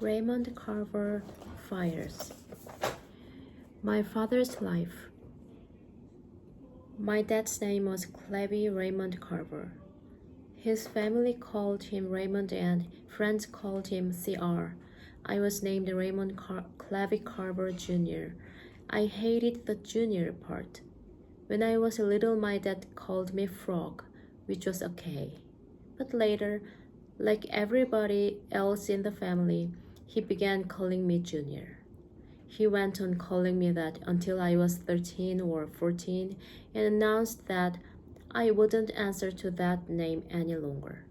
Raymond Carver Fires. My father's life. My dad's name was Clevie Raymond Carver. His family called him Raymond and friends called him CR. I was named Raymond Clevie Carver Jr. I hated the junior part. When I was little, my dad called me Frog, which was okay. But later, like everybody else in the family, he began calling me Junior. He went on calling me that until I was 13 or 14 and announced that I wouldn't answer to that name any longer.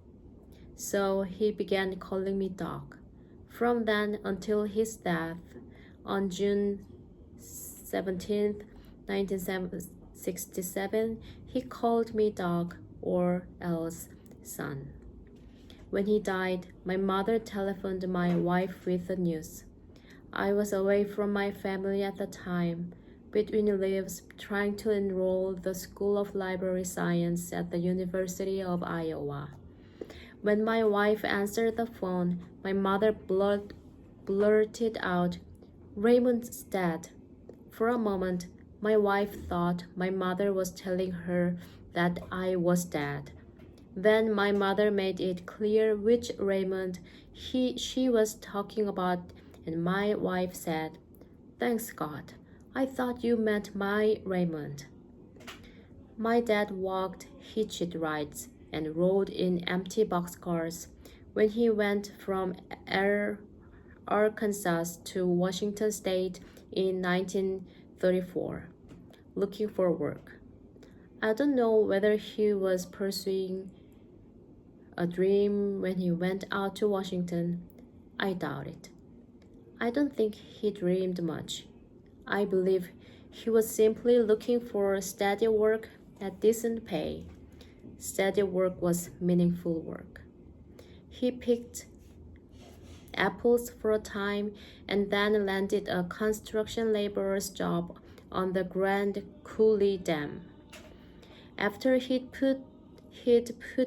So he began calling me Doc. From then until his death on June 17th, 1967, he called me Doc or else Son. When he died, my mother telephoned my wife with the news. I was away from my family at the time, between leaves, trying to enroll the School of Library Science at the University of Iowa. When my wife answered the phone, my mother blurted out, "Raymond's dead." For a moment, my wife thought my mother was telling her that I was dead. Then my mother made it clear which Raymond she was talking about, and my wife said, "Thanks God, I thought you meant my Raymond." My dad walked hitched rides and rode in empty boxcars when he went from Arkansas to Washington State in 1934, looking for work. I don't know whether he was pursuing a dream when he went out to Washington. I doubt it. I don't think he dreamed much. I believe he was simply looking for steady work at decent pay. Steady work was meaningful work. He picked apples for a time and then landed a construction laborer's job on the Grand Coulee Dam. After he'd put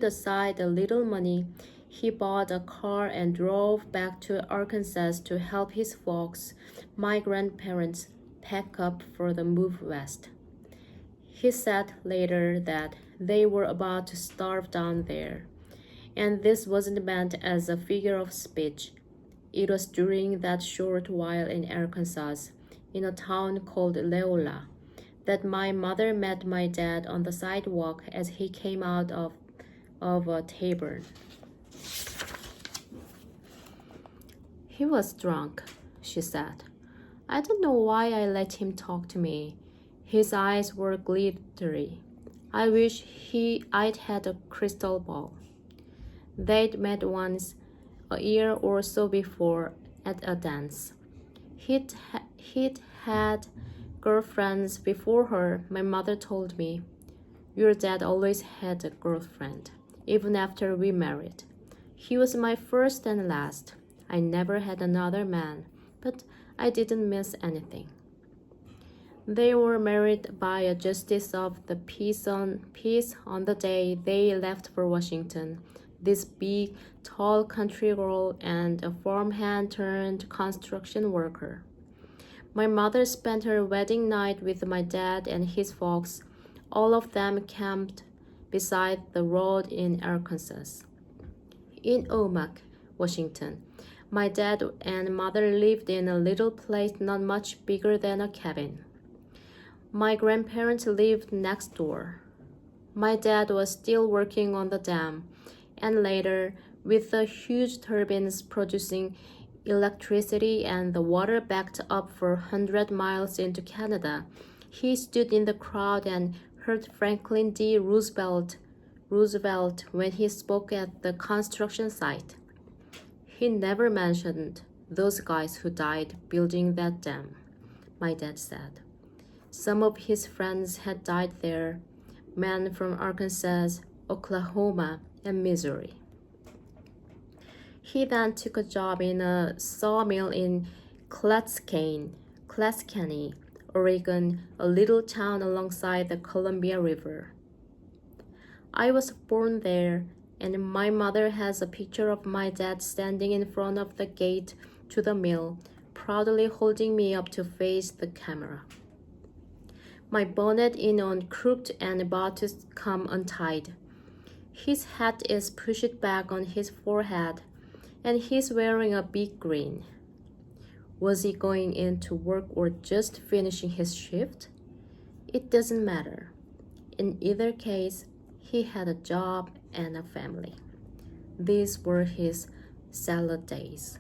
aside a little money, he bought a car and drove back to Arkansas to help his folks, my grandparents, pack up for the move west. He said later that they were about to starve down there, and this wasn't meant as a figure of speech. It was during that short while in Arkansas, in a town called Leola, that my mother met my dad on the sidewalk as he came out of a tavern. He was drunk, she said. I don't know why I let him talk to me. His eyes were glittery. I wish I'd had a crystal ball. They'd met once, a year or so before, at a dance. He'd had girlfriends before her, my mother told me. Your dad always had a girlfriend, even after we married. He was my first and last. I never had another man, but I didn't miss anything. They were married by a justice of the peace on the day they left for Washington. This big, tall country girl and a farmhand turned construction worker. My mother spent her wedding night with my dad and his folks. All of them camped beside the road in Arkansas. In Omak, Washington, my dad and mother lived in a little place not much bigger than a cabin. My grandparents lived next door. My dad was still working on the dam, and later, with the huge turbines producing electricity and the water backed up for 100 miles into Canada, he stood in the crowd and heard Franklin D. Roosevelt when he spoke at the construction site. He never mentioned those guys who died building that dam, my dad said. Some of his friends had died there, men from Arkansas, Oklahoma, and Missouri. He then took a job in a sawmill in Clatskanie, Oregon, a little town alongside the Columbia River. I was born there, and my mother has a picture of my dad standing in front of the gate to the mill, proudly holding me up to face the camera. My bonnet in on crooked and about to come untied. His hat is pushed back on his forehead, and he's wearing a big grin. Was he going in to work or just finishing his shift? It doesn't matter. In either case, he had a job and a family. These were his salad days.